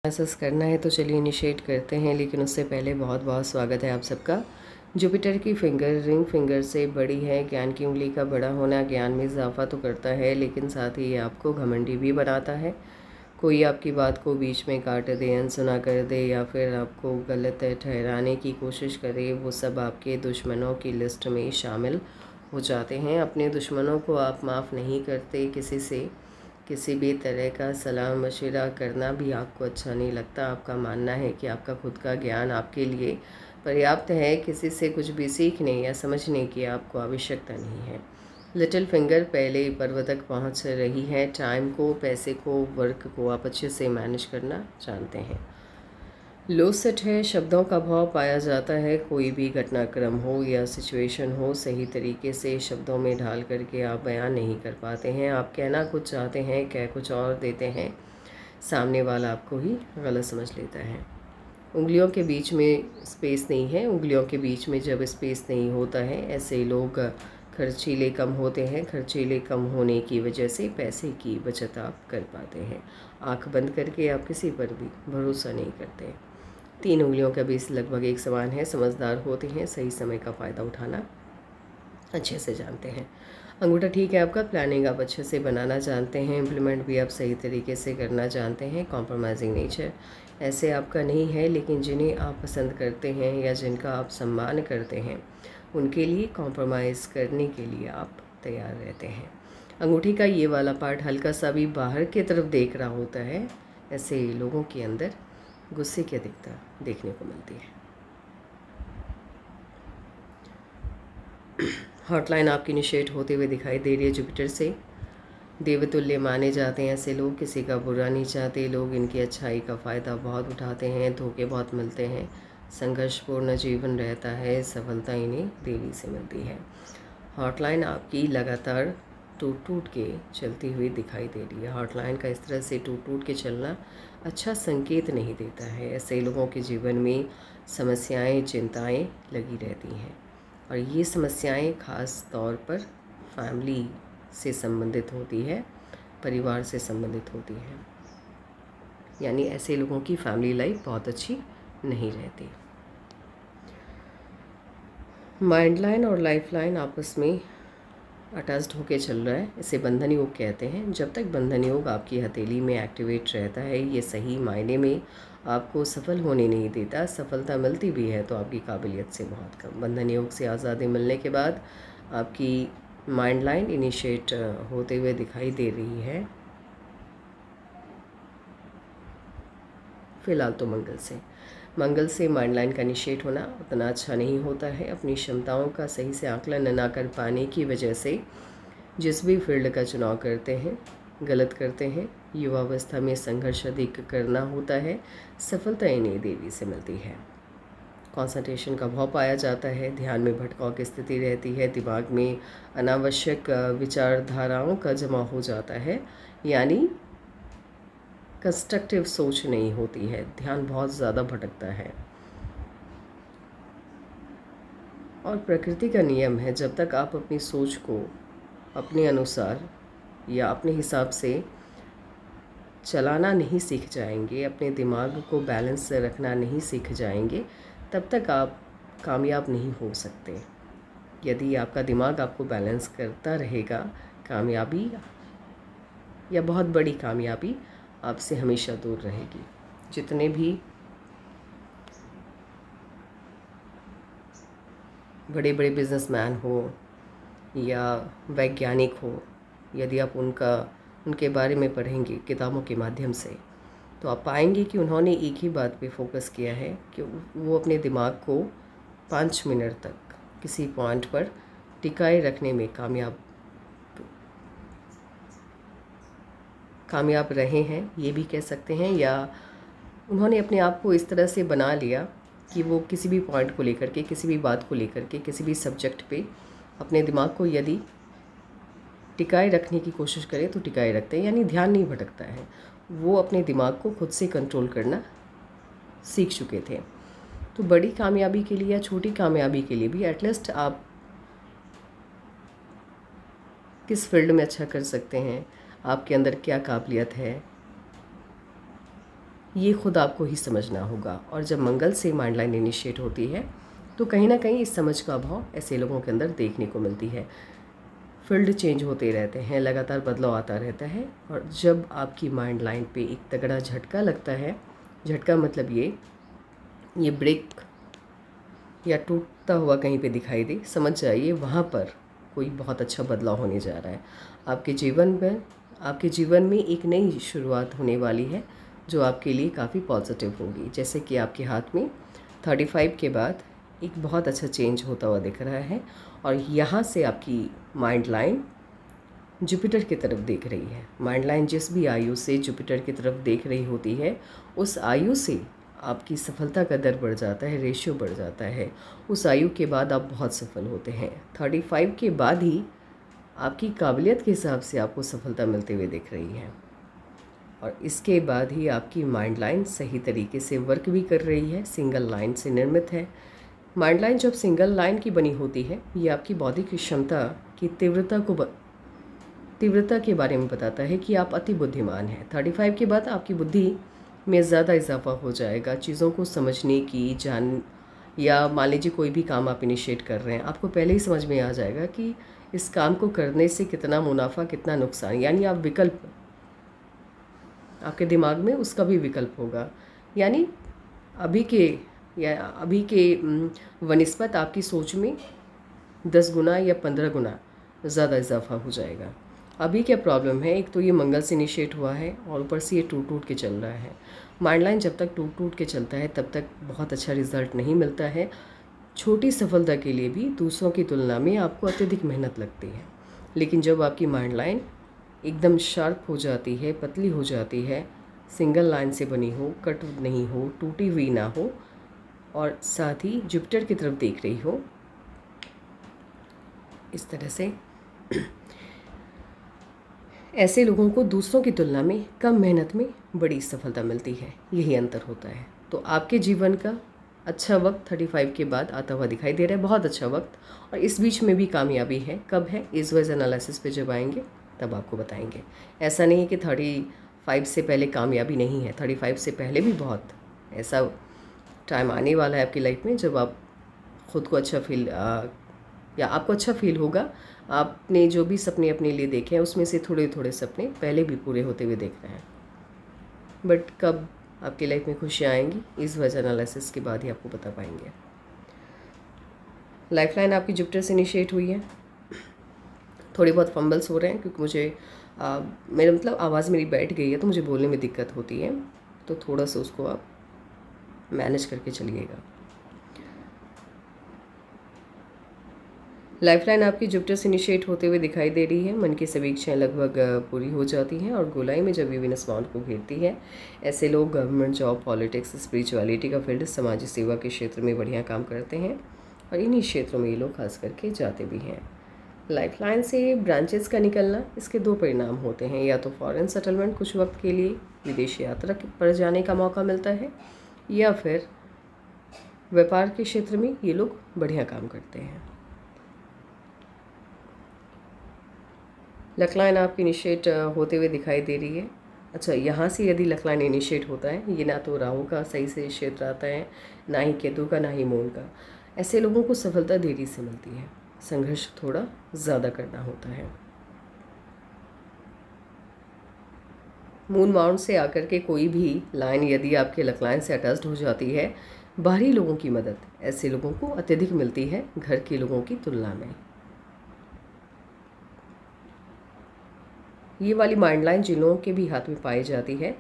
Analysis करना है तो चलिए इनिशिएट करते हैं, लेकिन उससे पहले बहुत बहुत स्वागत है आप सबका। जुपिटर की फिंगर रिंग फिंगर से बड़ी है। ज्ञान की उंगली का बड़ा होना ज्ञान में इजाफा तो करता है, लेकिन साथ ही ये आपको घमंडी भी बनाता है। कोई आपकी बात को बीच में काट दे, अनसुना कर दे या फिर आपको गलत ठहराने की कोशिश करे, वो सब आपके दुश्मनों की लिस्ट में शामिल हो जाते हैं। अपने दुश्मनों को आप माफ़ नहीं करते। किसी भी तरह का सलाह मशवरा करना भी आपको अच्छा नहीं लगता। आपका मानना है कि आपका खुद का ज्ञान आपके लिए पर्याप्त है, किसी से कुछ भी सीखने या समझने की आपको आवश्यकता नहीं है। लिटिल फिंगर पहले पर्वत तक पहुंच रही है। टाइम को, पैसे को, वर्क को आप अच्छे से मैनेज करना जानते हैं। लो सेट है। शब्दों का भाव पाया जाता है। कोई भी घटनाक्रम हो या सिचुएशन हो, सही तरीके से शब्दों में ढाल करके आप बयान नहीं कर पाते हैं। आप कहना कुछ चाहते हैं, कह कुछ और देते हैं, सामने वाला आपको ही गलत समझ लेता है। उंगलियों के बीच में स्पेस नहीं है। उंगलियों के बीच में जब स्पेस नहीं होता है, ऐसे लोग खर्चीले कम होते हैं। खर्चीले कम होने की वजह से पैसे की बचत आप कर पाते हैं। आंख बंद करके आप किसी पर भी भरोसा नहीं करते। 3 उंगलियों का बेस लगभग एक समान है। समझदार होते हैं, सही समय का फ़ायदा उठाना अच्छे से जानते हैं। अंगूठा ठीक है आपका। प्लानिंग आप अच्छे से बनाना जानते हैं। इम्प्लीमेंट भी आप सही तरीके से करना जानते हैं। कॉम्प्रोमाइजिंग नेचर ऐसे आपका नहीं है, लेकिन जिन्हें आप पसंद करते हैं या जिनका आप सम्मान करते हैं, उनके लिए कॉम्प्रोमाइज़ करने के लिए आप तैयार रहते हैं। अंगूठी का ये वाला पार्ट हल्का सा भी बाहर की तरफ देख रहा होता है। ऐसे लोगों के अंदर गुस्से की अधिकता देखने को मिलती है। हॉटलाइन आपकी इनिशिएट होते हुए दिखाई दे रही है जुपिटर से। देवतुल्य माने जाते हैं ऐसे लोग, किसी का बुरा नहीं चाहते लोग, इनकी अच्छाई का फ़ायदा बहुत उठाते हैं। धोखे बहुत मिलते हैं। संघर्षपूर्ण जीवन रहता है। सफलता इन्हें देरी से मिलती है। हॉटलाइन आपकी लगातार टूट टूट के चलती हुई दिखाई दे रही है। हॉटलाइन का इस तरह से टूट टूट के चलना अच्छा संकेत नहीं देता है। ऐसे लोगों के जीवन में समस्याएं, चिंताएं लगी रहती हैं, और ये समस्याएं ख़ास तौर पर फैमिली से संबंधित होती है, परिवार से संबंधित होती है। यानी ऐसे लोगों की फैमिली लाइफ बहुत अच्छी नहीं रहती। माइंड लाइन और लाइफ लाइन आपस में अटैच्ड होके चल रहा है। इसे बंधन योग कहते हैं। जब तक बंधन योग आपकी हथेली में एक्टिवेट रहता है, ये सही मायने में आपको सफल होने नहीं देता। सफलता मिलती भी है तो आपकी काबिलियत से बहुत कम। बंधन योग से आज़ादी मिलने के बाद आपकी माइंड लाइन इनिशिएट होते हुए दिखाई दे रही है। फ़िलहाल तो मंगल से माइंड लाइन का इनिशिएट होना उतना अच्छा नहीं होता है। अपनी क्षमताओं का सही से आकलन न कर पाने की वजह से जिस भी फील्ड का चुनाव करते हैं गलत करते हैं। युवावस्था में संघर्ष अधिक करना होता है। सफलता इन्हें देरी से मिलती है। कंसंट्रेशन का भाव पाया जाता है। ध्यान में भटकाव की स्थिति रहती है। दिमाग में अनावश्यक विचारधाराओं का जमा हो जाता है, यानी कंस्ट्रक्टिव सोच नहीं होती है। ध्यान बहुत ज़्यादा भटकता है। और प्रकृति का नियम है, जब तक आप अपनी सोच को अपने अनुसार या अपने हिसाब से चलाना नहीं सीख जाएंगे, अपने दिमाग को बैलेंस से रखना नहीं सीख जाएंगे, तब तक आप कामयाब नहीं हो सकते। यदि आपका दिमाग आपको बैलेंस करता रहेगा, कामयाबी या बहुत बड़ी कामयाबी आपसे हमेशा दूर रहेगी। जितने भी बड़े बड़े बिजनेसमैन हो या वैज्ञानिक हो, यदि आप उनके बारे में पढ़ेंगे किताबों के माध्यम से, तो आप पाएंगे कि उन्होंने एक ही बात पे फोकस किया है कि वो अपने दिमाग को 5 मिनट तक किसी पॉइंट पर टिकाए रखने में कामयाब रहे हैं, ये भी कह सकते हैं। या उन्होंने अपने आप को इस तरह से बना लिया कि वो किसी भी पॉइंट को लेकर के, किसी भी बात को लेकर के, किसी भी सब्जेक्ट पे अपने दिमाग को यदि टिकाए रखने की कोशिश करें तो टिकाए रखते हैं, यानी ध्यान नहीं भटकता है। वो अपने दिमाग को खुद से कंट्रोल करना सीख चुके थे। तो बड़ी कामयाबी के लिए या छोटी कामयाबी के लिए भी एटलीस्ट आप किस फील्ड में अच्छा कर सकते हैं, आपके अंदर क्या काबिलियत है, ये खुद आपको ही समझना होगा। और जब मंगल से माइंड लाइन इनिशिएट होती है तो कहीं ना कहीं इस समझ का अभाव ऐसे लोगों के अंदर देखने को मिलती है। फील्ड चेंज होते रहते हैं, लगातार बदलाव आता रहता है। और जब आपकी माइंड लाइन पे एक तगड़ा झटका लगता है, झटका मतलब ये ब्रेक या टूटता हुआ कहीं पे दिखाई दे, समझ जाइए वहाँ पर कोई बहुत अच्छा बदलाव होने जा रहा है। आपके जीवन में एक नई शुरुआत होने वाली है जो आपके लिए काफ़ी पॉजिटिव होगी। जैसे कि आपके हाथ में 35 के बाद एक बहुत अच्छा चेंज होता हुआ दिख रहा है और यहाँ से आपकी माइंड लाइन जुपिटर की तरफ देख रही है। माइंड लाइन जिस भी आयु से जुपिटर की तरफ देख रही होती है, उस आयु से आपकी सफलता का दर बढ़ जाता है, रेशियो बढ़ जाता है। उस आयु के बाद आप बहुत सफल होते हैं। 35 के बाद ही आपकी काबिलियत के हिसाब से आपको सफलता मिलते हुए दिख रही है और इसके बाद ही आपकी माइंड लाइन सही तरीके से वर्क भी कर रही है, सिंगल लाइन से निर्मित है। माइंड लाइन जब सिंगल लाइन की बनी होती है, ये आपकी बौद्धिक क्षमता की तीव्रता के बारे में बताता है कि आप अति बुद्धिमान हैं। 35 के बाद आपकी बुद्धि में ज़्यादा इजाफा हो जाएगा, चीज़ों को समझने की या मान लीजिए कोई भी काम आप इनिशिएट कर रहे हैं, आपको पहले ही समझ में आ जाएगा कि इस काम को करने से कितना मुनाफा कितना नुकसान, यानी आप विकल्प, आपके दिमाग में उसका भी विकल्प होगा। यानी अभी के वनिस्पत आपकी सोच में 10 गुना या 15 गुना ज़्यादा इजाफा हो जाएगा। अभी क्या प्रॉब्लम है, एक तो ये मंगल से इनिशिएट हुआ है और ऊपर से ये टूट के चल रहा है। माइंड लाइन जब तक टूट के चलता है तब तक बहुत अच्छा रिजल्ट नहीं मिलता है। छोटी सफलता के लिए भी दूसरों की तुलना में आपको अत्यधिक मेहनत लगती है। लेकिन जब आपकी माइंड लाइन एकदम शार्प हो जाती है, पतली हो जाती है, सिंगल लाइन से बनी हो, कट नहीं हो, टूटी हुई ना हो और साथ ही जुपिटर की तरफ देख रही हो, इस तरह से ऐसे लोगों को दूसरों की तुलना में कम मेहनत में बड़ी सफलता मिलती है। यही अंतर होता है। तो आपके जीवन का अच्छा वक्त 35 के बाद आता हुआ दिखाई दे रहा है, बहुत अच्छा वक्त। और इस बीच में भी कामयाबी है। कब है, इस वाइज एनालिसिस पे जब आएंगे तब आपको बताएंगे। ऐसा नहीं है कि 35 से पहले कामयाबी नहीं है, 35 से पहले भी बहुत ऐसा टाइम आने वाला है आपकी लाइफ में जब आप खुद को अच्छा या आपको अच्छा फील होगा। आपने जो भी सपने अपने लिए देखे हैं उसमें से थोड़े थोड़े सपने पहले भी पूरे होते हुए देख रहे हैं। बट कब आपकी लाइफ में खुशियाँ आएंगी, इस वजह एनालिसिस के बाद ही आपको बता पाएंगे। लाइफ लाइन आपकी जुपिटर से इनिशिएट हुई है। थोड़ी बहुत फंबल्स हो रहे हैं क्योंकि मुझे मेरा मतलब आवाज़ मेरी बैठ गई है तो मुझे बोलने में दिक्कत होती है, तो थोड़ा सा उसको आप मैनेज करके चलिएगा। लाइफलाइन आपकी जुपिटर से इनिशिएट होते हुए दिखाई दे रही है। मन की सभी इच्छाएं लगभग पूरी हो जाती हैं और गोलाई में जब वीनस माउंट को घेरती है, ऐसे लोग गवर्नमेंट जॉब, पॉलिटिक्स, स्पिरिचुअलिटी का फील्ड, समाज सेवा के क्षेत्र में बढ़िया काम करते हैं और इन्हीं क्षेत्रों में ये लोग खास करके जाते भी हैं। लाइफलाइन से ब्रांचेस का निकलना, इसके 2 परिणाम होते हैं। या तो फॉरेन सेटलमेंट, कुछ वक्त के लिए विदेश यात्रा पर जाने का मौका मिलता है, या फिर व्यापार के क्षेत्र में ये लोग बढ़िया काम करते हैं। लकलाइन आपकी इनिशिएट होते हुए दिखाई दे रही है। अच्छा, यहाँ से यदि लकलाइन इनिशिएट होता है, ये ना तो राहु का सही से क्षेत्र आता है, ना ही केतु का, ना ही मून का। ऐसे लोगों को सफलता देरी से मिलती है, संघर्ष थोड़ा ज़्यादा करना होता है। मून माउंट से आकर के कोई भी लाइन यदि आपके लकलाइन से अटैच्ड हो जाती है, बाहरी लोगों की मदद ऐसे लोगों को अत्यधिक मिलती है घर के लोगों की तुलना में। ये वाली माइंड लाइन जिन लोगों के भी हाथ में पाई जाती है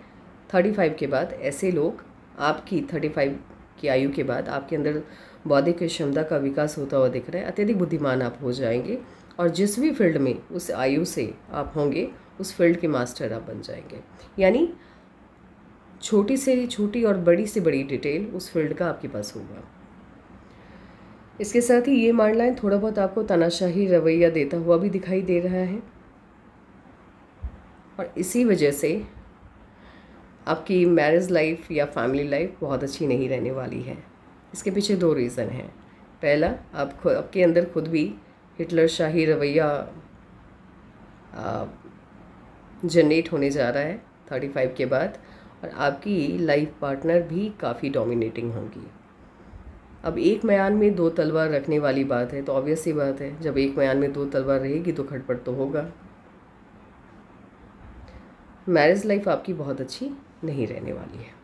35 के बाद, ऐसे लोग आपकी 35 की आयु के बाद आपके अंदर बौद्धिक क्षमता का विकास होता हुआ दिख रहा है। अत्यधिक बुद्धिमान आप हो जाएंगे और जिस भी फील्ड में उस आयु से आप होंगे, उस फील्ड के मास्टर आप बन जाएंगे। यानी छोटी से छोटी और बड़ी से बड़ी डिटेल उस फील्ड का आपके पास होगा। इसके साथ ही ये माइंड लाइन थोड़ा बहुत आपको तानाशाही रवैया देता हुआ भी दिखाई दे रहा है और इसी वजह से आपकी मैरिज लाइफ या फैमिली लाइफ बहुत अच्छी नहीं रहने वाली है। इसके पीछे 2 रीज़न हैं। पहला, आपके अंदर खुद भी हिटलर शाही रवैया जनरेट होने जा रहा है 35 के बाद, और आपकी लाइफ पार्टनर भी काफ़ी डोमिनेटिंग होंगी। अब एक म्यान में दो तलवार रखने वाली बात है, तो ऑब्वियस सी बात है जब एक म्यान में दो तलवार रहेगी तो खटपट तो होगा। मैरिज लाइफ आपकी बहुत अच्छी नहीं रहने वाली है।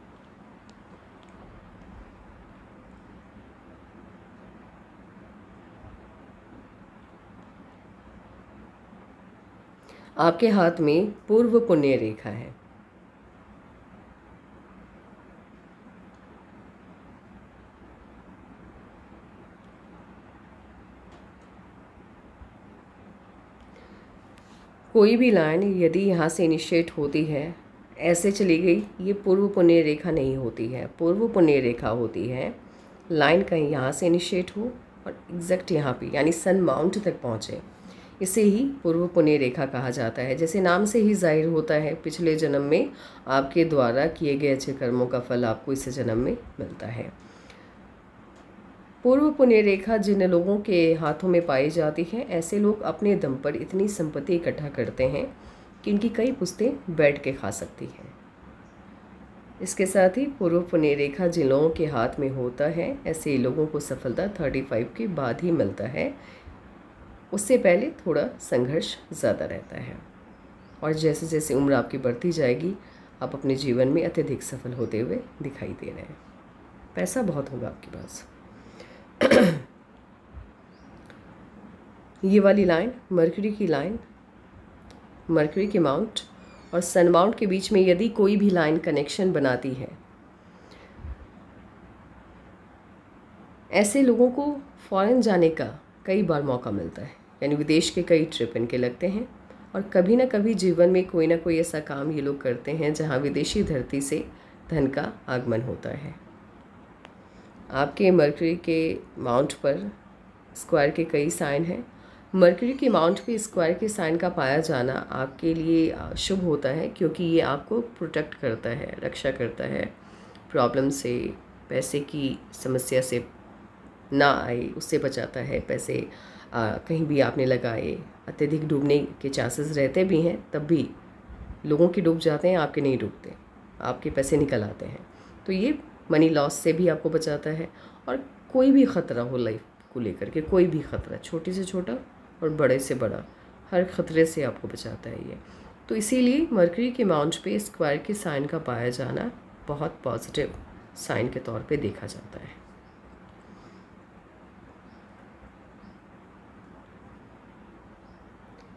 आपके हाथ में पूर्व पुण्य रेखा है। कोई भी लाइन यदि यहाँ से इनिशिएट होती है, ऐसे चली गई, ये पूर्व पुण्य रेखा नहीं होती है। पूर्व पुण्य रेखा होती है लाइन कहीं यहाँ से इनिशिएट हो और एग्जैक्ट यहाँ पे यानी सन माउंट तक पहुँचे, इसे ही पूर्व पुण्य रेखा कहा जाता है। जैसे नाम से ही जाहिर होता है, पिछले जन्म में आपके द्वारा किए गए अच्छे कर्मों का फल आपको इस जन्म में मिलता है। पूर्व पुण्य रेखा जिन लोगों के हाथों में पाई जाती है, ऐसे लोग अपने दम पर इतनी संपत्ति इकट्ठा करते हैं कि इनकी कई पुश्तें बैठ के खा सकती हैं। इसके साथ ही पूर्व पुण्य रेखा जिन लोगों के हाथ में होता है, ऐसे लोगों को सफलता 35 के बाद ही मिलता है। उससे पहले थोड़ा संघर्ष ज़्यादा रहता है और जैसे जैसे उम्र आपकी बढ़ती जाएगी, आप अपने जीवन में अत्यधिक सफल होते हुए दिखाई दे रहे हैं। पैसा बहुत होगा आपके पास। ये वाली लाइन मरकरी की लाइन, मरकरी के माउंट और सन माउंट के बीच में यदि कोई भी लाइन कनेक्शन बनाती है, ऐसे लोगों को फॉरेन जाने का कई बार मौका मिलता है, यानी विदेश के कई ट्रिप इनके लगते हैं और कभी ना कभी जीवन में कोई ना कोई ऐसा काम ये लोग करते हैं जहाँ विदेशी धरती से धन का आगमन होता है। आपके मरकरी के माउंट पर स्क्वायर के कई साइन हैं। मरकरी के माउंट पे स्क्वायर के साइन का पाया जाना आपके लिए शुभ होता है, क्योंकि ये आपको प्रोटेक्ट करता है, रक्षा करता है, प्रॉब्लम से, पैसे की समस्या से ना आए उससे बचाता है। पैसे कहीं भी आपने लगाए, अत्यधिक डूबने के चांसेस रहते भी हैं, तब भी लोगों के डूब जाते हैं, आपके नहीं डूबते, आपके पैसे निकल आते हैं। तो ये मनी लॉस से भी आपको बचाता है और कोई भी ख़तरा हो लाइफ को लेकर के, कोई भी ख़तरा, छोटे से छोटा और बड़े से बड़ा, हर ख़तरे से आपको बचाता है ये। तो इसीलिए मरकरी के माउंट पे स्क्वायर के साइन का पाया जाना बहुत पॉजिटिव साइन के तौर पे देखा जाता है।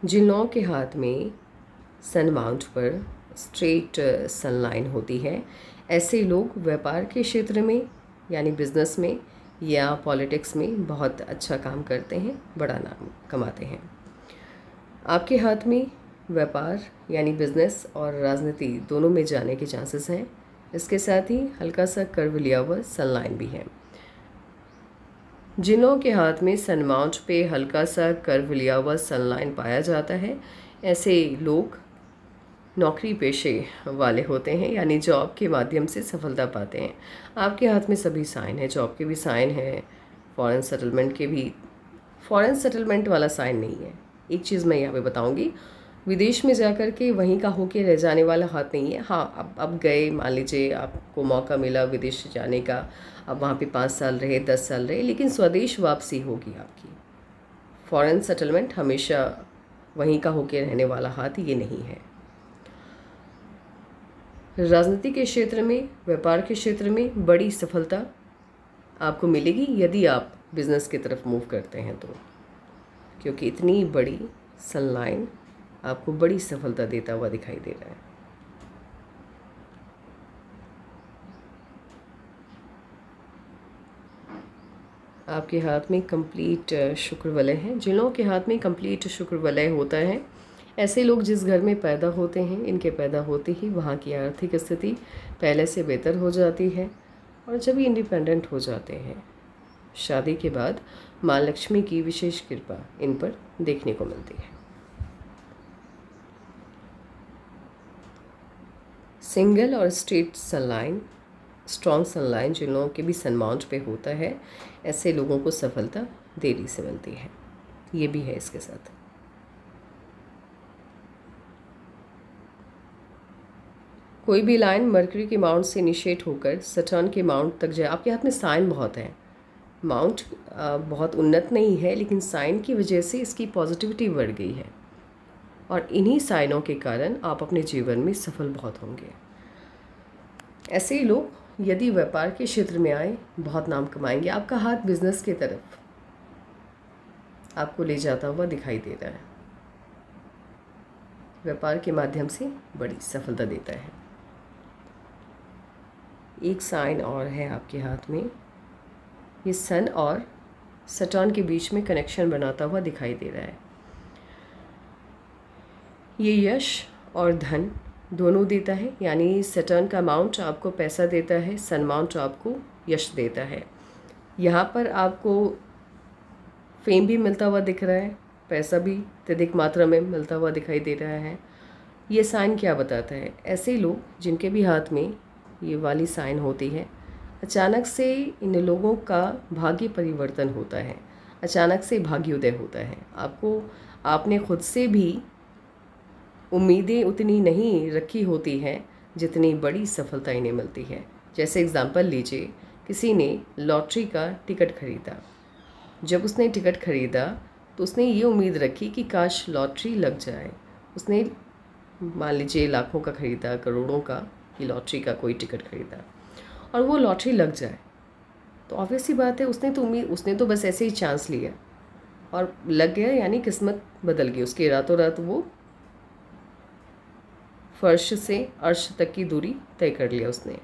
जिन लोगों के हाथ में सन माउंट पर स्ट्रेट सन लाइन होती है, ऐसे लोग व्यापार के क्षेत्र में यानी बिजनेस में या पॉलिटिक्स में बहुत अच्छा काम करते हैं, बड़ा नाम कमाते हैं। आपके हाथ में व्यापार यानी बिजनेस और राजनीति दोनों में जाने के चांसेस हैं। इसके साथ ही हल्का सा कर्व लिया हुआ सन लाइन भी है। जिन लोगों के हाथ में सन माउंट पे हल्का सा कर्व लिया हुआ सन लाइन पाया जाता है, ऐसे लोग नौकरी पेशे वाले होते हैं, यानी जॉब के माध्यम से सफलता पाते हैं। आपके हाथ में सभी साइन है, जॉब के भी साइन है, फॉरेन सेटलमेंट के भी। फॉरेन सेटलमेंट वाला साइन नहीं है। एक चीज़ मैं यहाँ पे बताऊँगी, विदेश में जाकर के वहीं का होके रह जाने वाला हाथ नहीं है। हाँ, अब गए, मान लीजिए आपको मौका मिला विदेश जाने का, अब वहाँ पे 5 साल रहे, 10 साल रहे, लेकिन स्वदेश वापसी होगी आपकी। फॉरेन सेटलमेंट हमेशा वहीं का होके रहने वाला हाथ ये नहीं है। राजनीति के क्षेत्र में, व्यापार के क्षेत्र में बड़ी सफलता आपको मिलेगी यदि आप बिज़नेस की तरफ मूव करते हैं तो, क्योंकि इतनी बड़ी सन लाइन आपको बड़ी सफलता देता हुआ दिखाई दे रहा है। आपके हाथ में कंप्लीट शुक्र वलय है। जिन लोगों के हाथ में कंप्लीट शुक्र वलय होता है, ऐसे लोग जिस घर में पैदा होते हैं, इनके पैदा होते ही वहाँ की आर्थिक स्थिति पहले से बेहतर हो जाती है और जब ये इंडिपेंडेंट हो जाते हैं, शादी के बाद माँ लक्ष्मी की विशेष कृपा इन पर देखने को मिलती है। सिंगल और स्ट्रेट सनलाइन, स्ट्रॉन्ग सनलाइन जिन लोगों के भी सन माउंट पे होता है, ऐसे लोगों को सफलता देरी से मिलती है। ये भी है इसके साथ। कोई भी लाइन मरकरी के माउंट से इनिशिएट होकर सटर्न के माउंट तक जाए। आपके हाथ में साइन बहुत है, माउंट बहुत उन्नत नहीं है, लेकिन साइन की वजह से इसकी पॉजिटिविटी बढ़ गई है और इन्हीं साइनों के कारण आप अपने जीवन में सफल बहुत होंगे। ऐसे ही लोग यदि व्यापार के क्षेत्र में आए बहुत नाम कमाएंगे। आपका हाथ बिजनेस की तरफ आपको ले जाता हुआ दिखाई दे रहा है, व्यापार के माध्यम से बड़ी सफलता देता है। एक साइन और है आपके हाथ में, ये सन और सटर्न के बीच में कनेक्शन बनाता हुआ दिखाई दे रहा है। ये यश और धन दोनों देता है, यानी सटर्न का माउंट आपको पैसा देता है, सन माउंट आपको यश देता है। यहाँ पर आपको फेम भी मिलता हुआ दिख रहा है, पैसा भी अत्यधिक मात्रा में मिलता हुआ दिखाई दे रहा है। ये साइन क्या बताता है? ऐसे लोग जिनके भी हाथ में ये वाली साइन होती है, अचानक से इन लोगों का भाग्य परिवर्तन होता है, अचानक से भाग्योदय होता है। आपने खुद से भी उम्मीदें उतनी नहीं रखी होती हैं जितनी बड़ी सफलता इन्हें मिलती है। जैसे एग्जांपल लीजिए, किसी ने लॉटरी का टिकट खरीदा। जब उसने टिकट खरीदा तो उसने ये उम्मीद रखी कि काश लॉटरी लग जाए। उसने मान लीजिए लाखों का खरीदा, करोड़ों का, कि लॉटरी का कोई टिकट खरीदा और वो लॉटरी लग जाए तो ऑब्वियस सी बात है उसने तो बस ऐसे ही चांस लिया और लग गया, यानी किस्मत बदल गई उसकी। रातों रात वो फर्श से अर्श तक की दूरी तय कर लिया उसने।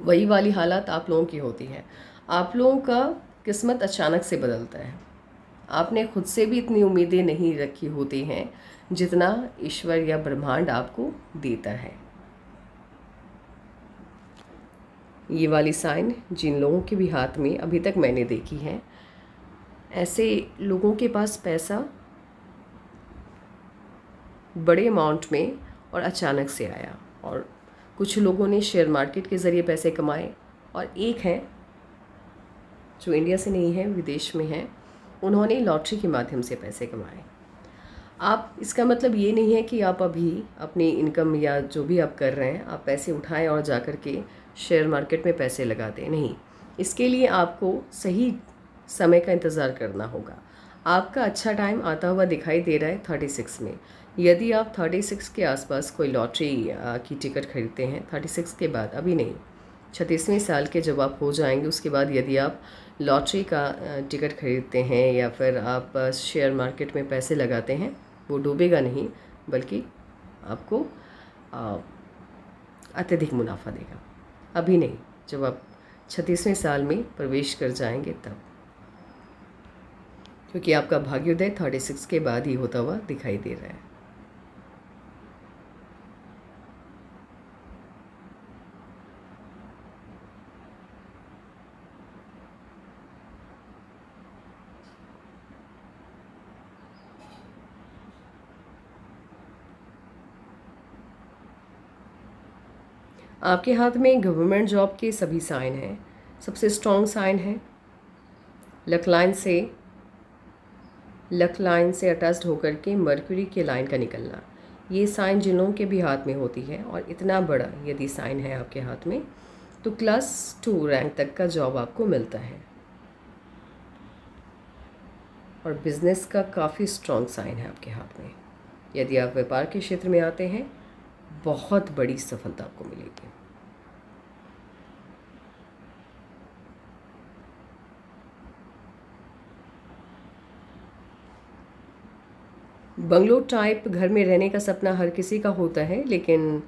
वही वाली हालत आप लोगों की होती है। आप लोगों का किस्मत अचानक से बदलता है। आपने खुद से भी इतनी उम्मीदें नहीं रखी होती हैं जितना ईश्वर या ब्रह्मांड आपको देता है। ये वाली साइन जिन लोगों के भी हाथ में अभी तक मैंने देखी है, ऐसे लोगों के पास पैसा बड़े अमाउंट में और अचानक से आया। और कुछ लोगों ने शेयर मार्केट के ज़रिए पैसे कमाए और एक है जो इंडिया से नहीं है, विदेश में है, उन्होंने लॉटरी के माध्यम से पैसे कमाए। आप, इसका मतलब ये नहीं है कि आप अभी अपनी इनकम या जो भी आप कर रहे हैं आप पैसे उठाएं और जा कर के शेयर मार्केट में पैसे लगा दें, नहीं। इसके लिए आपको सही समय का इंतज़ार करना होगा। आपका अच्छा टाइम आता हुआ दिखाई दे रहा है 36 में। यदि आप 36 के आसपास कोई लॉटरी की टिकट खरीदते हैं, 36 के बाद, अभी नहीं, 36वें साल के जब आप हो जाएंगे उसके बाद यदि आप लॉटरी का टिकट खरीदते हैं या फिर आप शेयर मार्केट में पैसे लगाते हैं, वो डूबेगा नहीं बल्कि आपको अत्यधिक मुनाफा देगा। अभी नहीं, जब आप 36वें साल में प्रवेश कर जाएंगे तब, क्योंकि आपका भाग्योदय 36 के बाद ही होता हुआ दिखाई दे रहा है। आपके हाथ में गवर्नमेंट जॉब के सभी साइन हैं। सबसे स्ट्रॉन्ग साइन है लक लाइन से अटैच्ड होकर के मर्क्यूरी के लाइन का निकलना। ये साइन जिन लोगों के भी हाथ में होती है और इतना बड़ा यदि साइन है आपके हाथ में तो क्लास 2 रैंक तक का जॉब आपको मिलता है। और बिजनेस का काफ़ी स्ट्रॉन्ग साइन है आपके हाथ में। यदि आप व्यापार के क्षेत्र में आते हैं बहुत बड़ी सफलता आपको मिलेगी। बंगलो टाइप घर में रहने का सपना हर किसी का होता है, लेकिन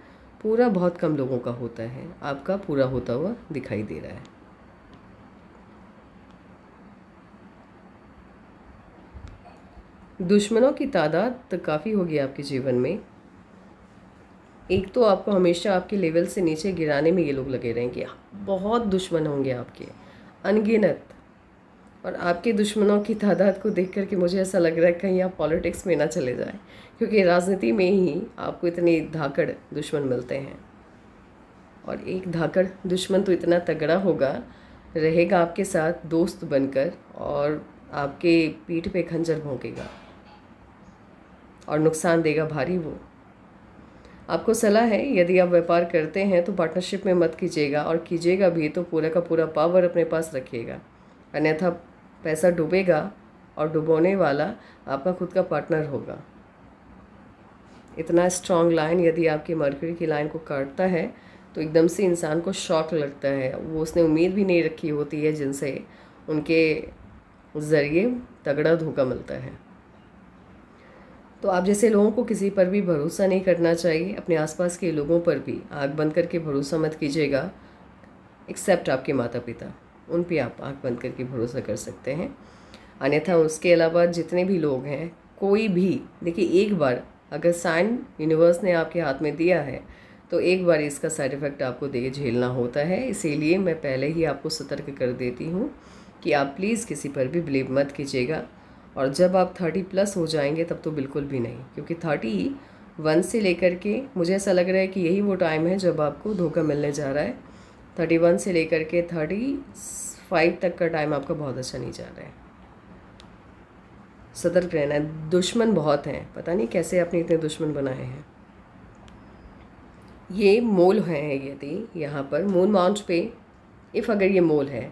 पूरा बहुत कम लोगों का होता है। आपका पूरा होता हुआ दिखाई दे रहा है। दुश्मनों की तादाद तो काफ़ी होगी आपके जीवन में। एक तो आपको हमेशा आपके लेवल से नीचे गिराने में ये लोग लगे रहेंगे। बहुत दुश्मन होंगे आपके, अनगिनत। और आपके दुश्मनों की तादाद को देख कर के मुझे ऐसा लग रहा है कहीं आप पॉलिटिक्स में ना चले जाएं, क्योंकि राजनीति में ही आपको इतने धाकड़ दुश्मन मिलते हैं। और एक धाकड़ दुश्मन तो इतना तगड़ा होगा, रहेगा आपके साथ दोस्त बनकर और आपके पीठ पे खंजर भोंकेगा और नुकसान देगा भारी वो। आपको सलाह है, यदि आप व्यापार करते हैं तो पार्टनरशिप में मत कीजिएगा, और कीजिएगा भी तो पूरा का पूरा पावर अपने पास रखिएगा, अन्यथा पैसा डूबेगा और डुबोने वाला आपका खुद का पार्टनर होगा। इतना स्ट्रॉन्ग लाइन यदि आपकी मरकरी की लाइन को काटता है तो एकदम से इंसान को शॉक लगता है, वो उसने उम्मीद भी नहीं रखी होती है, जिनसे उनके ज़रिए तगड़ा धोखा मिलता है। तो आप जैसे लोगों को किसी पर भी भरोसा नहीं करना चाहिए, अपने आसपास के लोगों पर भी आँख बंद करके भरोसा मत कीजिएगा, एक्सेप्ट आपके माता पिता, उन पे आप आँख बंद करके भरोसा कर सकते हैं। अन्यथा उसके अलावा जितने भी लोग हैं, कोई भी, देखिए एक बार अगर साइन यूनिवर्स ने आपके हाथ में दिया है तो एक बार इसका साइड इफ़ेक्ट आपको दे झेलना होता है। इसीलिए मैं पहले ही आपको सतर्क कर देती हूँ कि आप प्लीज़ किसी पर भी बिलीव मत कीजिएगा। और जब आप 30+ हो जाएंगे तब तो बिल्कुल भी नहीं, क्योंकि 31 से लेकर के मुझे ऐसा लग रहा है कि यही वो टाइम है जब आपको धोखा मिलने जा रहा है। 31 से लेकर के 35 तक का टाइम आपका बहुत अच्छा नहीं जा रहा है। सतर्क रहना है। दुश्मन बहुत हैं, पता नहीं कैसे आपने इतने दुश्मन बनाए हैं। ये मोल हैं, यदि यहाँ पर मून माउंट पे इफ़ अगर ये मोल है,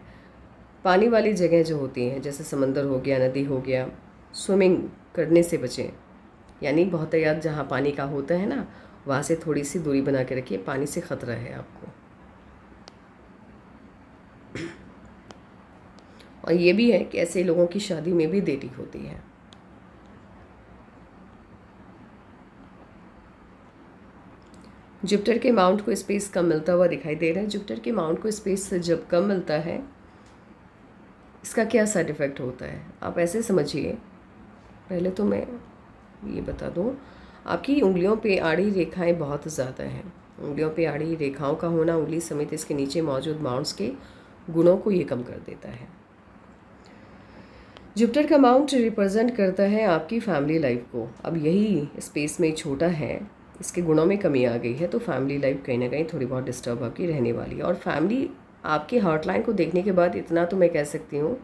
पानी वाली जगह जो होती हैं जैसे समंदर हो गया, नदी हो गया, स्विमिंग करने से बचें, यानी बहुत याद जहाँ पानी का होता है ना, वहाँ से थोड़ी सी दूरी बना के रखिए, पानी से ख़तरा है आपको। और ये भी है कि ऐसे लोगों की शादी में भी देरी होती है। जुपिटर के माउंट को स्पेस कम मिलता हुआ दिखाई दे रहा है। जुपिटर के माउंट को स्पेस जब कम मिलता है, इसका क्या साइड इफ़ेक्ट होता है आप ऐसे समझिए। पहले तो मैं ये बता दूं, आपकी उंगलियों पे आड़ी रेखाएं बहुत ज़्यादा हैं। उंगलियों पे आड़ी रेखाओं का होना, उंगली समेत इसके नीचे मौजूद माउंट्स के गुणों को ये कम कर देता है। जुपिटर का माउंट रिप्रेजेंट करता है आपकी फैमिली लाइफ को। अब यही स्पेस में छोटा है, इसके गुणों में कमी आ गई है, तो फैमिली लाइफ कहीं ना कहीं थोड़ी बहुत डिस्टर्ब आपकी रहने वाली है। और फैमिली आपके हार्टलाइन को देखने के बाद इतना तो मैं कह सकती हूँ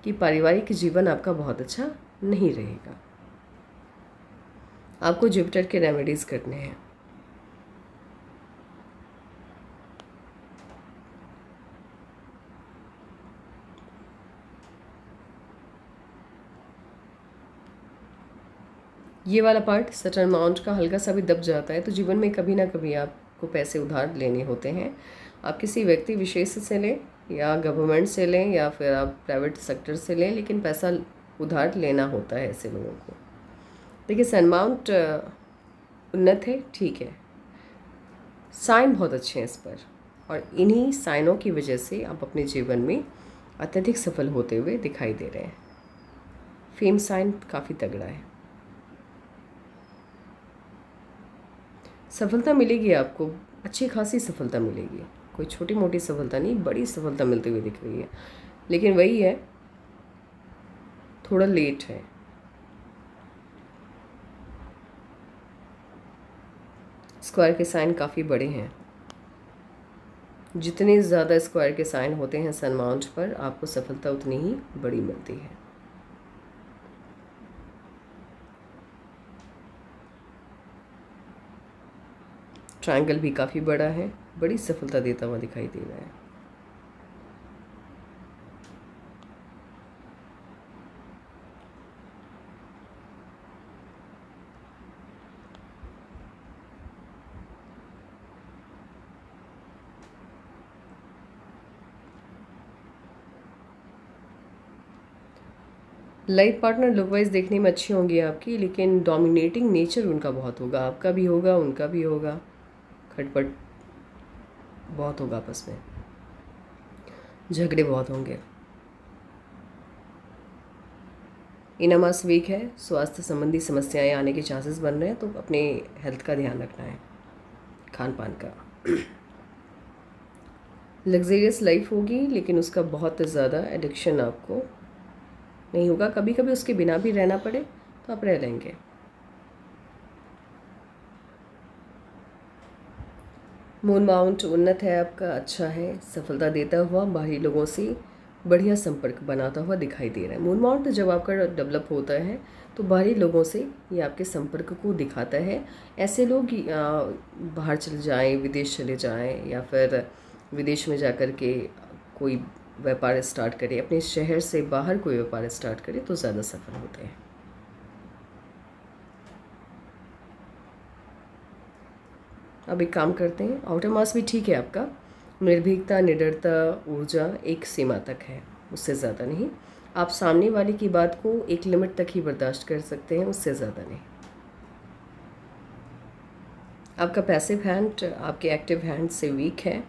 कि पारिवारिक जीवन आपका बहुत अच्छा नहीं रहेगा। आपको जुपिटर के रेमेडीज़ करने हैं। ये वाला पार्ट सटर्न माउंट का हल्का सा भी दब जाता है, तो जीवन में कभी ना कभी आपको पैसे उधार लेने होते हैं। आप किसी व्यक्ति विशेष से लें या गवर्नमेंट से लें या फिर आप प्राइवेट सेक्टर से लें, लेकिन पैसा उधार लेना होता है ऐसे लोगों को। देखिए सन माउंट उन्नत है, ठीक है, साइन बहुत अच्छे हैं इस पर, और इन्हीं साइनों की वजह से आप अपने जीवन में अत्यधिक सफल होते हुए दिखाई दे रहे हैं। फेम साइन काफ़ी तगड़ा है, सफलता मिलेगी आपको, अच्छी खासी सफलता मिलेगी, कोई छोटी मोटी सफलता नहीं, बड़ी सफलता मिलती हुई दिख रही है। लेकिन वही है, थोड़ा लेट है। स्क्वायर के साइन काफ़ी बड़े हैं, जितने ज़्यादा स्क्वायर के साइन होते हैं सन माउंट पर, आपको सफलता उतनी ही बड़ी मिलती है। ट्रायंगल भी काफ़ी बड़ा है, बड़ी सफलता देता हुआ दिखाई दे रहा है। लाइफ पार्टनर लुक वाइज देखने में अच्छी होंगी आपकी, लेकिन डोमिनेटिंग नेचर उनका बहुत होगा, आपका भी होगा, उनका भी होगा, खटपट बहुत होगा, आपस में झगड़े बहुत होंगे। इनमास वीक है, स्वास्थ्य संबंधी समस्याएं आने के चांसेस बन रहे हैं, तो अपने हेल्थ का ध्यान रखना है, खान पान का। लग्जरियस लाइफ होगी, लेकिन उसका बहुत ज़्यादा एडिक्शन आपको नहीं होगा। कभी कभी उसके बिना भी रहना पड़े तो आप रह लेंगे। मून माउंट उन्नत है आपका, अच्छा है, सफलता देता हुआ, बाहरी लोगों से बढ़िया संपर्क बनाता हुआ दिखाई दे रहा है। मून माउंट जब आपका डेवलप होता है तो बाहरी लोगों से ये आपके संपर्क को दिखाता है। ऐसे लोग बाहर चले जाएं, विदेश चले जाएं, या फिर विदेश में जाकर के कोई व्यापार स्टार्ट करें, अपने शहर से बाहर कोई व्यापार स्टार्ट करें तो ज़्यादा सफल होते हैं। अब एक काम करते हैं, आउटर मास भी ठीक है आपका, निर्भीकता, निडरता, ऊर्जा एक सीमा तक है, उससे ज़्यादा नहीं। आप सामने वाले की बात को एक लिमिट तक ही बर्दाश्त कर सकते हैं, उससे ज़्यादा नहीं। आपका पैसिव हैंड आपके एक्टिव हैंड से वीक है।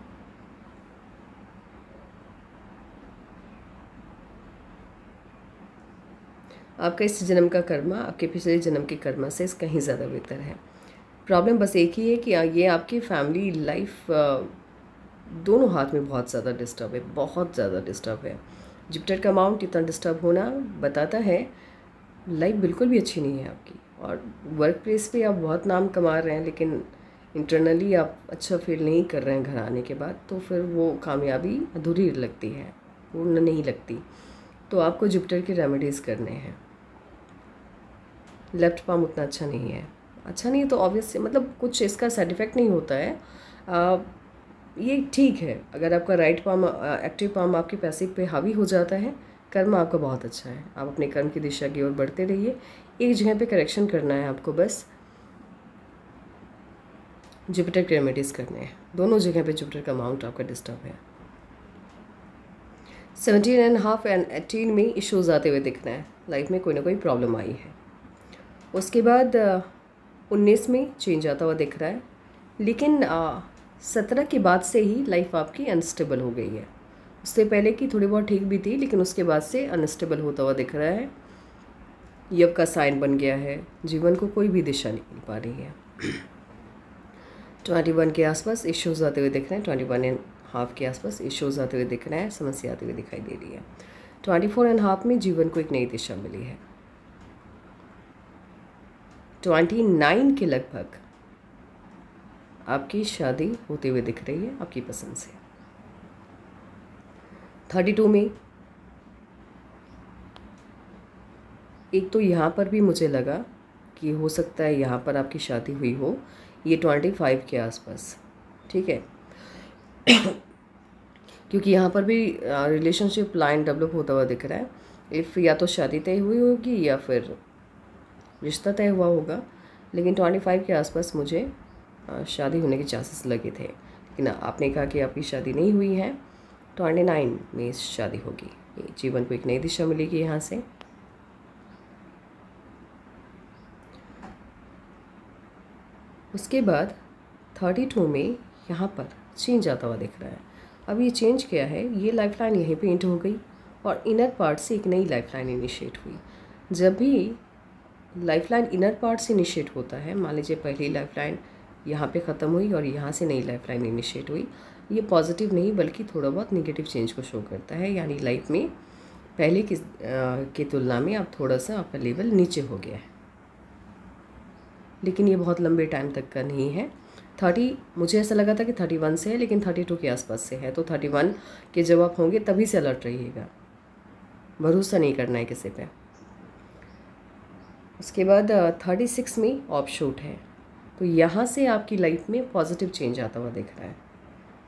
आपका इस जन्म का कर्मा आपके पिछले जन्म के कर्मा से कहीं ज़्यादा बेहतर है। प्रॉब्लम बस एक ही है कि ये आपकी फैमिली लाइफ दोनों हाथ में बहुत ज़्यादा डिस्टर्ब है, बहुत ज़्यादा डिस्टर्ब है। जुपिटर का माउंट इतना डिस्टर्ब होना बताता है लाइफ बिल्कुल भी अच्छी नहीं है आपकी, और वर्क प्लेस पे आप बहुत नाम कमा रहे हैं लेकिन इंटरनली आप अच्छा फील नहीं कर रहे हैं घर आने के बाद, तो फिर वो कामयाबी अधूरी लगती है, पूर्ण नहीं लगती। तो आपको जुपिटर के रेमेडीज़ करने हैं। लेफ्ट पाम उतना अच्छा नहीं है, अच्छा नहीं तो ऑब्वियस मतलब कुछ इसका साइड इफ़ेक्ट नहीं होता है। ये ठीक है अगर आपका राइट पाम एक्टिव पाम आपके पैसिव पे हावी हो जाता है। कर्म आपका बहुत अच्छा है, आप अपने कर्म की दिशा की ओर बढ़ते रहिए। एक जगह पे करेक्शन करना है आपको, बस जुपिटर के रेमेडीज़ करने हैं। दोनों जगह पे जुपिटर का माउंट आपका डिस्टर्ब है। 17.5 एंड 18 में इश्यूज़ आते हुए दिखना है, लाइफ में कोई ना कोई प्रॉब्लम आई है। उसके बाद 19 में चेंज आता हुआ दिख रहा है, लेकिन 17 के बाद से ही लाइफ आपकी अनस्टेबल हो गई है। उससे पहले की थोड़ी बहुत ठीक भी थी, लेकिन उसके बाद से अनस्टेबल होता हुआ दिख रहा है। यव का साइन बन गया है, जीवन को कोई भी दिशा नहीं मिल पा रही है। 21 के आसपास इश्यूज़ आते हुए दिख रहे हैं, 21.5 के आसपास इश्यूज़ आते हुए दिख रहे हैं, समस्या आती हुई दिखाई दे रही है। 24.5 में जीवन को एक नई दिशा मिली है। 29 के लगभग आपकी शादी होते हुए दिख रही है आपकी पसंद से। 32 में एक तो यहाँ पर भी मुझे लगा कि हो सकता है यहाँ पर आपकी शादी हुई हो, ये 25 के आसपास, ठीक है। क्योंकि यहाँ पर भी रिलेशनशिप लाइन डेवलप होता हुआ दिख रहा है। इफ़ या तो शादी तय हुई होगी या फिर रिश्ता तय हुआ होगा, लेकिन 25 के आसपास मुझे शादी होने के चांसेस लगे थे, लेकिन आपने कहा कि आपकी शादी नहीं हुई है। 29 में शादी होगी, जीवन को एक नई दिशा मिलेगी यहाँ से। उसके बाद 32 में यहाँ पर चेंज आता हुआ दिख रहा है। अब ये चेंज क्या है, ये लाइफ लाइन यहीं पे एंड हो गई और इनर पार्ट से एक नई लाइफ लाइन इनिशिएट हुई। जब भी लाइफ लाइन इनर पार्ट से इनिशिएट होता है, मान लीजिए पहली लाइफ लाइन यहाँ पे ख़त्म हुई और यहाँ से नई लाइफ लाइन इनिशिएट हुई, ये पॉजिटिव नहीं बल्कि थोड़ा बहुत नेगेटिव चेंज को शो करता है। यानी लाइफ में पहले की तुलना में अब थोड़ा सा आपका लेवल नीचे हो गया है, लेकिन ये बहुत लंबे टाइम तक का नहीं है। 30 मुझे ऐसा लगा था कि 31 से है, लेकिन 32 के आसपास से है, तो 31 के जब आप होंगे तभी से अलर्ट रहिएगा, भरोसा नहीं करना है किसी पे। उसके बाद 36 में ऑफशूट है, तो यहाँ से आपकी लाइफ में पॉजिटिव चेंज आता हुआ दिख रहा है।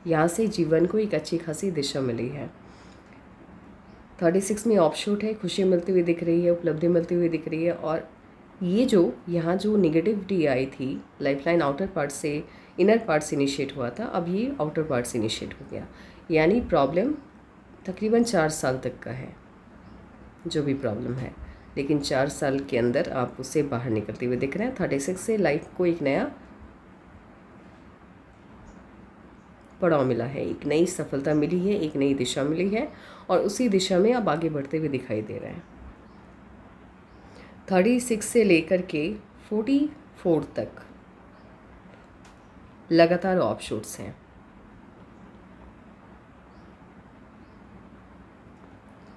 यहाँ से जीवन को एक अच्छी खासी दिशा मिली है। 36 में ऑफशूट है, खुशी मिलती हुई दिख रही है, उपलब्धि मिलती हुई दिख रही है। और ये जो यहाँ जो निगेटिविटी आई थी, लाइफलाइन आउटर पार्ट से इनर पार्ट से इनिशिएट हुआ था, अब ये आउटर पार्ट से इनिशिएट हो गया। यानी प्रॉब्लम तकरीबन 4 साल तक का है जो भी प्रॉब्लम है, लेकिन 4 साल के अंदर आप उससे बाहर निकलते हुए दिख रहे हैं। 36 से लाइफ को एक नया पड़ाव मिला है, एक नई सफलता मिली है, एक नई दिशा मिली है और उसी दिशा में आप आगे बढ़ते हुए दिखाई दे रहे हैं। 36 से लेकर के 44 तक लगातार ऑफशूट्स हैं।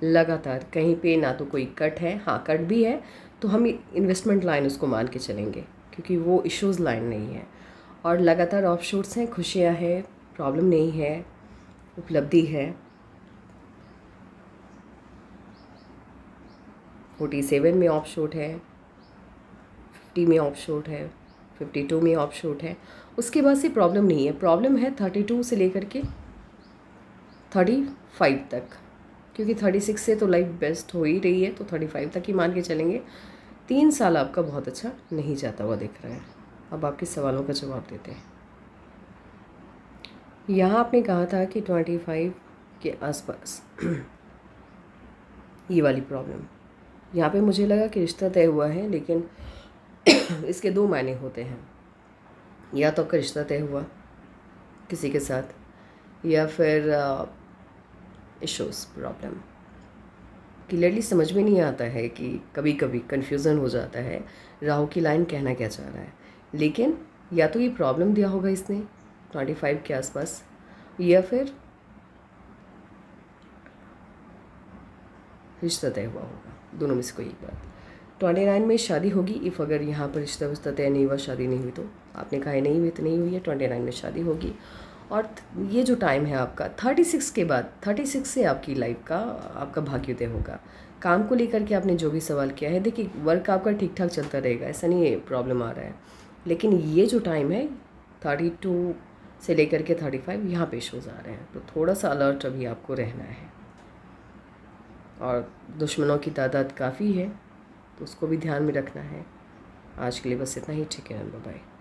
लगातार कहीं पे ना तो कोई कट है, हाँ कट भी है तो हम इन्वेस्टमेंट लाइन उसको मान के चलेंगे क्योंकि वो इश्यूज़ लाइन नहीं है। और लगातार ऑफशूट्स हैं, खुशियाँ हैं, प्रॉब्लम नहीं है, उपलब्धि है। 47 में ऑफ शूट है, 50 में ऑफ शूट है, 52 में ऑफ शूट है। उसके बाद से प्रॉब्लम नहीं है। प्रॉब्लम है 32 से लेकर के 35 तक, क्योंकि 36 से तो लाइफ बेस्ट हो ही रही है, तो 35 तक ही मान के चलेंगे। 3 साल आपका बहुत अच्छा नहीं जाता हुआ दिख रहा है। अब आपके सवालों का जवाब देते हैं। यहाँ आपने कहा था कि 25 के आसपास ये वाली प्रॉब्लम, यहाँ पे मुझे लगा कि रिश्ता तय हुआ है, लेकिन इसके 2 मायने होते हैं। या तो आपका रिश्ता तय हुआ किसी के साथ, या फिर इश्यूज़ प्रॉब्लम। क्लियरली समझ में नहीं आता है कि कभी कभी कन्फ्यूज़न हो जाता है राहु की लाइन कहना क्या चाह रहा है। लेकिन या तो ये प्रॉब्लम दिया होगा इसने 25 के आसपास, या फिर रिश्ता तय हुआ होगा। दोनों में से कोई एक बात। 29 में शादी होगी इफ़ अगर यहाँ पर रिश्ता विश्ता तय नहीं हुआ, शादी नहीं हुई, तो आपने कहा नहीं हुई तो नहीं हुई है, 29 में शादी होगी। और ये जो टाइम है आपका 36 के बाद, 36 से आपकी लाइफ का आपका भाग्योदय होगा। काम को लेकर के आपने जो भी सवाल किया है, देखिए वर्क आपका ठीक ठाक चलता रहेगा, ऐसा नहीं है प्रॉब्लम आ रहा है। लेकिन ये जो टाइम है 32 से लेकर के 35, यहाँ पे इश्यूज़ आ रहे हैं, तो थोड़ा सा अलर्ट अभी आपको रहना है। और दुश्मनों की तादाद काफ़ी है, तो उसको भी ध्यान में रखना है। आज के लिए बस इतना ही। ठीक है, बाय बाय।